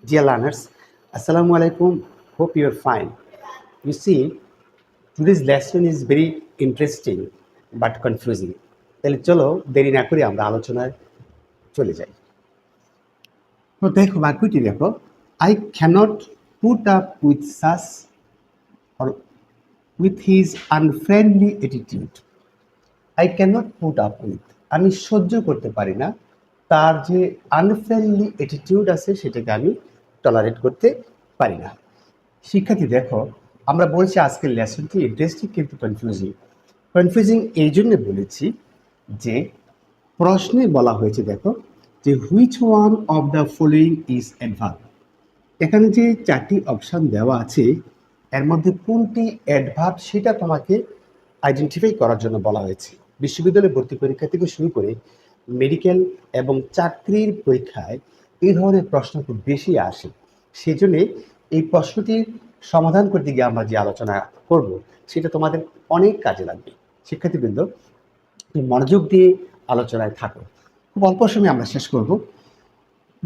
Dear learners, Assalamu alaikum. Hope you are fine. You see, today's lesson is very interesting but confusing. তাহলে চলো দেরি না করে আমরা আলোচনায় চলে যাই। তো দেখো বাক্যটি দেখো, I cannot put up with such or with his unfriendly attitude. I cannot put up with, আমি সহ্য করতে পারি না তার যে আনফ্রেন্ডলি অ্যাটিটিউড আছে সেটাকে আমি টলারেট করতে পারি না। শিক্ষার্থী দেখো, আমরা বলছি আজকের লেসনটি ইন্টারেস্টিং কিন্তু কনফিউজিং এই জন্য বলেছি যে প্রশ্নে বলা হয়েছে দেখো যে which one of the following is adverb. এখানে যে চারটি অপশান দেওয়া আছে এর মধ্যে কোনটি অ্যাডভার্ব সেটা তোমাকে আইডেন্টিফাই করার জন্য বলা হয়েছে। বিশ্ববিদ্যালয়ে ভর্তি পরীক্ষা থেকে শুরু করে মেডিকেল এবং চাকরির পরীক্ষায় এই ধরনের প্রশ্ন খুব বেশি আসে। সেই জন্যে এই প্রশ্নটির সমাধান করতে গিয়ে আমরা যে আলোচনা করব সেটা তোমাদের অনেক কাজে লাগবে। শিক্ষার্থীবৃন্দ, তুমি মনোযোগ দিয়ে আলোচনায় থাকো। খুব অল্প সময় আমরা শেষ করব।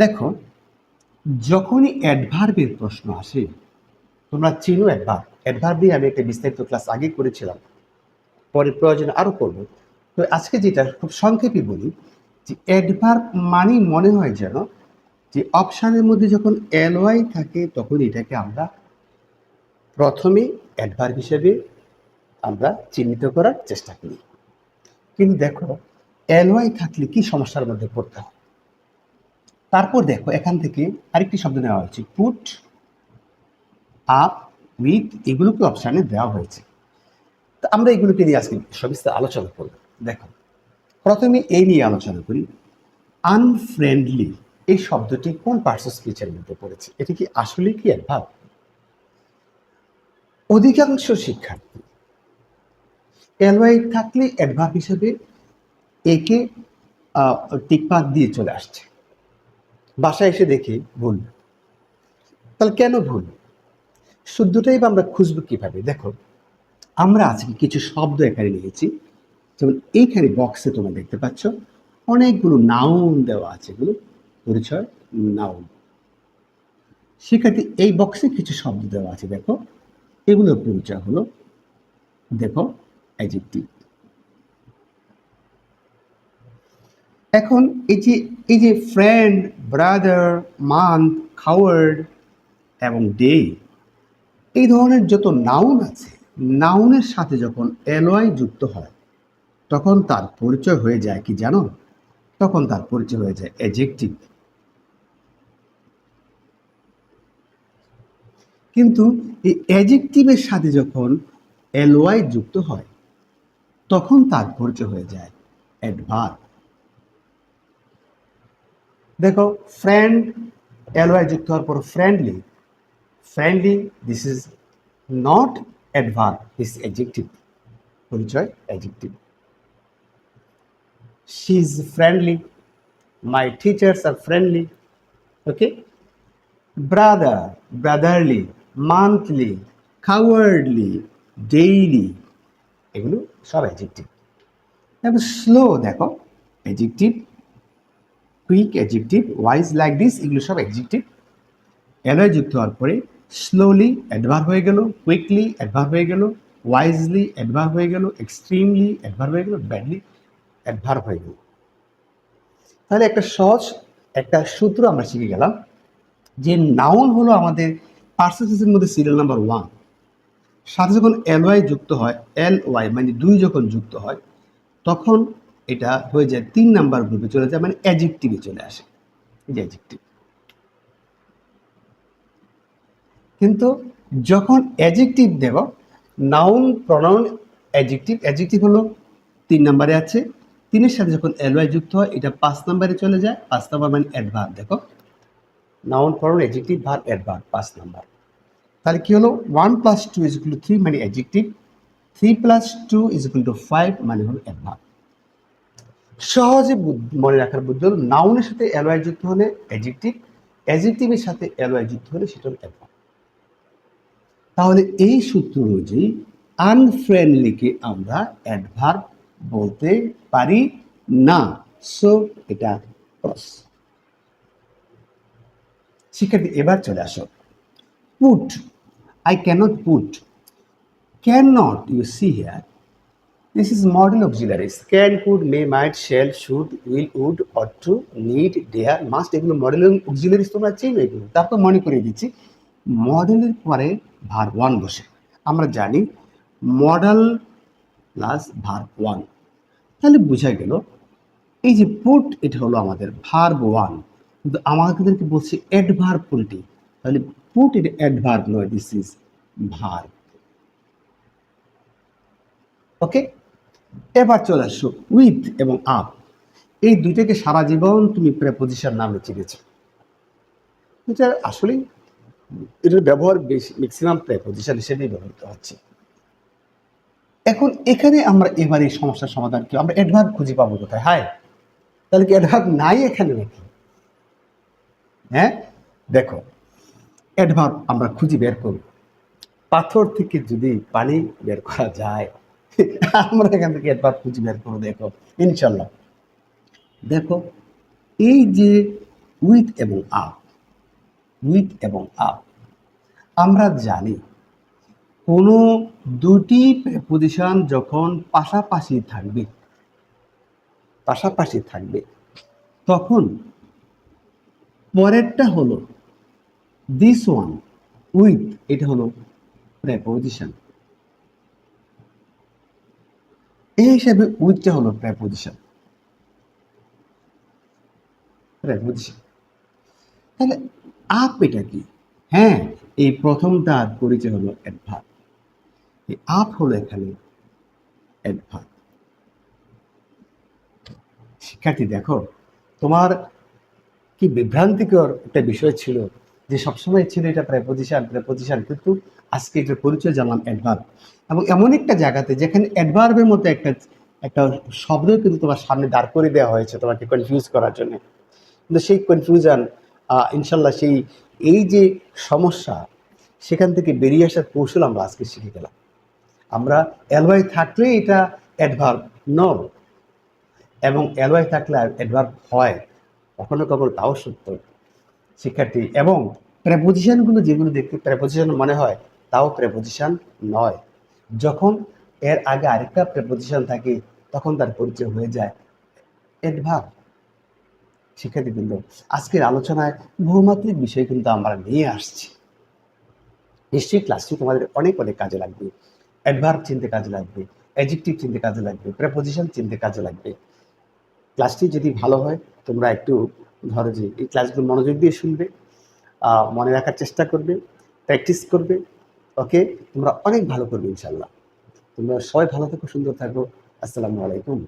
দেখো, যখনই অ্যাডভার্বের প্রশ্ন আসে, তোমরা চিনো অ্যাডভার্ব দিয়ে আমি একটা বিস্তারিত ক্লাস আগে করেছিলাম, পরে প্রয়োজনে আরও করব। তো আজকে যেটা খুব সংক্ষেপে বলি যে অ্যাডভার্ব মানে মনে হয় যেন যে অপশানের মধ্যে যখন এলওয়াই থাকে তখন এটাকে আমরা প্রথমে অ্যাডভার্ব হিসেবে আমরা চিহ্নিত করার চেষ্টা করি। কিন্তু দেখো, এলওয়াই থাকলে কি সমস্যার মধ্যে পড়তে হয়। তারপর দেখো, এখান থেকে আরেকটি শব্দ নেওয়া হয়েছে, পুট আপ উইথ, এগুলোকে অপশানে দেওয়া হয়েছে। তো আমরা এগুলোকে নিয়ে আজকে সবিস্তার আলোচনা করব। দেখো, প্রথমে এই নিয়ে আলোচনা করি, আনফ্রেন্ডলি এই শব্দটি কোন পার্টস অফ স্পিচের মধ্যে পড়েছে? এটি কি আসলে কি অ্যাডভার্ব? অধিকাংশ শিক্ষার্থী এলওয়াই থাকলে অ্যাডভার্ব হিসেবে একে টিকমার্ক দিয়ে চলে আসছে। বাসায় এসে দেখি ভুল। তাহলে কেন ভুল? শুদ্ধটাই বা আমরা খুঁজবো কিভাবে? দেখো, আমরা আজকে কিছু শব্দ এখানে নিয়েছি, যেমন এইখানে বক্সে তোমরা দেখতে পাচ্ছ অনেকগুলো নাউন দেওয়া আছে, এগুলো পরিচয় নাউন। শিক্ষার্থী, এই বক্সে কিছু শব্দ দেওয়া আছে, দেখো এগুলোর পরিচয় হলো, দেখো অ্যাডজেক্টিভ। এখন এই যে ফ্রেন্ড, ব্রাদার, মান্থ, কাওয়ার্ড এবং ডে, এই ধরনের যত নাউন আছে, নাউনের সাথে যখন এলওয়াই যুক্ত হয় তখন তার পরিচয় হয়ে যায় কি জানো? তখন তার পরিচয় হয়ে যায় অ্যাডজেক্টিভ। কিন্তু এই অ্যাডজেক্টিভের সাথে যখন এলওয়াই যুক্ত হয় তখন তার পরিচয় হয়ে যায় অ্যাডভার্ব। দেখো, ফ্রেন্ড এলওয়াই যুক্ত হওয়ার পর friendly, this is not adverb, this adjective, পরিচয় adjective. She is friendly, my teachers are friendly, okay? Brother, brotherly, monthly, cowardly, daily, এগুলো সব অ্যাডজেক্টিভ। তারপর স্লো, দেখো adjective, quick adjective, wise like this, এগুলো সব অ্যাডজেক্টিভ। এলওয়াই যুক্ত হওয়ার পরে স্লোলি অ্যাডভার্ব হয়ে গেল, কুইকলি অ্যাডভার্ব হয়ে গেল, ওয়াইজলি অ্যাডভার্ব হয়ে গেল, এক্সট্রিমলি অ্যাডভার্ব হয়ে গেল, ব্যাডলি অ্যাডভার্ব হয়ে গেল। তাহলে একটা সূত্র আমরা শিখে গেলাম যে নাউন হলো আমাদের পার্সেন্টেজের মধ্যে সিরিয়াল নাম্বার 1, সাথে যখন এলওয়াই যুক্ত হয়, এলওয়াই মানে 2 যখন যুক্ত হয় তখন এটা হয়ে যায় 3 নাম্বার গ্রুপে চলে যায়, মানে অ্যাডজেক্টিভে চলে আসে, এই যে অ্যাডজেক্টিভ। কিন্তু যখন অ্যাডজেক্টিভ দেব, নাউন, প্রনাউন, অ্যাডজেক্টিভ হলো 3 নাম্বারে আছে, 3-এর সাথে যখন এলওয়াই যুক্ত হয় এটা 5 নাম্বারে চলে যায়। 5 নাম্বার মানে অ্যাডভার্ব। দেখো, noun, pronoun, adjective, verb, adverb, 5 number. তাহলে কি হলো, 1 + 2 = 3 মানে অ্যাডজেক্টিভ, 3 + 2 = 5 মানে হলো অ্যাডভার্ব। সহজে মনে রাখার বুদ্ধি হলো, নাউনের সাথে এলওয়াই যুক্ত হলে অ্যাডজেক্টিভ, অ্যাডজেক্টিভের সাথে এলওয়াই যুক্ত হলে সেটা হলো অ্যাডভার্ব। তাহলে এই সূত্র অনুযায়ী আনফ্রেন্ডলিকে আমরা অ্যাডভার্ব বলতে পারি না। সো এটা ক্রস। শিক্ষার্থী এবার চলে আসো। Put, I can't put, cannot you see here, this is model auxiliaries, can, could, may, might, shall, should, will, would, ought to, need, dare, must, এগুলো মডেল অক্সিলারিজ তোমরা চেনো এগুলো। তারপর মনে করিয়ে দিচ্ছি, মডেলের পরে ভার্ব ওয়ান বসে। আমরা জানি মডেল প্লাস ভার্ব ওয়ান, তাহলে বোঝা গেল এই যে পুট এটা হলো আমাদের ভার্ব ওয়ান, কিন্তু আমাদেরকে বলছে অ্যাডভার্ব কোনটি, তাহলে পুট এটা অ্যাডভার্ব নয়, দিস ইজ ভার্ব। ওকে, এবার চলে আসো উইথ এবং আপ, এই দুইটাকে সারা জীবন তুমি প্রেপোজিশন নামে চিনেছ। এটা আসলে এটার ব্যবহার বেশি ম্যাক্সিমাম প্রেপোজিশন হিসেবেই ব্যবহৃত হচ্ছে। এখন এখানে আমরা এবার এই সমস্যার সমাধান কি, আমরা অ্যাডভার্ব খুঁজে পাবো কোথায়? হায়, তাহলে কি অ্যাডভার্ব নাই এখানে নাকি? হ্যাঁ, দেখো অ্যাডভার্ব আমরা খুঁজে বের করব। পাথর থেকে যদি পানি বের করা যায়, আমরা এখান থেকে অ্যাডভার্ব খুঁজে বের করবো। দেখো ইনশাল্লাহ, দেখো এই যে উইথ এবং আপ, উইথ এবং আপ, আমরা জানি কোনো দুটি প্রেপোজিশন যখন পাশাপাশি থাকবে, পাশাপাশি থাকবে, তখন পরেরটা হলো দিস ওয়ান উইথ, এটা হলো প্রেপোজিশন। এই হিসাবে উইথটা হলো প্রেপোজিশন, প্রেপোজিশন। তাহলে আপ এটা কি? হ্যাঁ, এই প্রথমটার পরিচয় হলো অ্যাডভার্ব, এই আপ হলো এখানে অ্যাডভার্ব। শিক্ষার্থী দেখো, তোমার কি বিভ্রান্তিকর একটা বিষয় ছিল যে সবসময় ছিল এটা প্রেপোজিশন প্রেপোজিশন, কিন্তু আজকে এটার পরিচয় জানলাম অ্যাডভার্ব। এবং এমন একটা জায়গাতে যেখানে অ্যাডভার্বের মতো একটা একটা শব্দ কিন্তু তোমার সামনে দাঁড় করে দেওয়া হয়েছে তোমাকে কনফিউজ করার জন্য, কিন্তু সেই কনফিউশন ইনশাল্লাহ সেই এই যে সমস্যা সেখান থেকে বেরিয়ে আসার কৌশল আমরা আজকে শিখে গেলাম। আমরা এলওয়াই থাকলে এটা অ্যাডভার্ব নয়, এবং এলওয়াই থাকলে অ্যাডভার্ব হয় কখনো কখনো, তাও সত্য শিক্ষার্থী। এবং প্রেপোজিশনগুলো যেগুলো দেখতে প্রেপোজিশন মনে হয়, তাও প্রেপোজিশন নয়। যখন এর আগে আরেকটা প্রেপোজিশন থাকে তখন তার পরিচয় হয়ে যায় অ্যাডভার্ব। শিক্ষার্থীবৃন্দ, আজকের আলোচনায় বহুমাত্রিক বিষয় কিন্তু আমরা নিয়ে আসছি। নিশ্চয়ই ক্লাসটি তোমাদের অনেক অনেক কাজে লাগবে। অ্যাডভার্ব চিনতে কাজে লাগবে, অ্যাডজেক্টিভ চিনতে কাজে লাগবে, প্রেপোজিশন চিনতে কাজে লাগবে। ক্লাসটি যদি ভালো হয়, তোমরা একটু ধরো যে এই ক্লাসগুলো মনোযোগ দিয়ে শুনবে, মনে রাখার চেষ্টা করবে, প্র্যাকটিস করবে। ওকে, তোমরা অনেক ভালো করবে ইনশাল্লাহ। তোমরা সবাই ভালো থাকো, সুন্দর থাকো। আসসালামু আলাইকুম।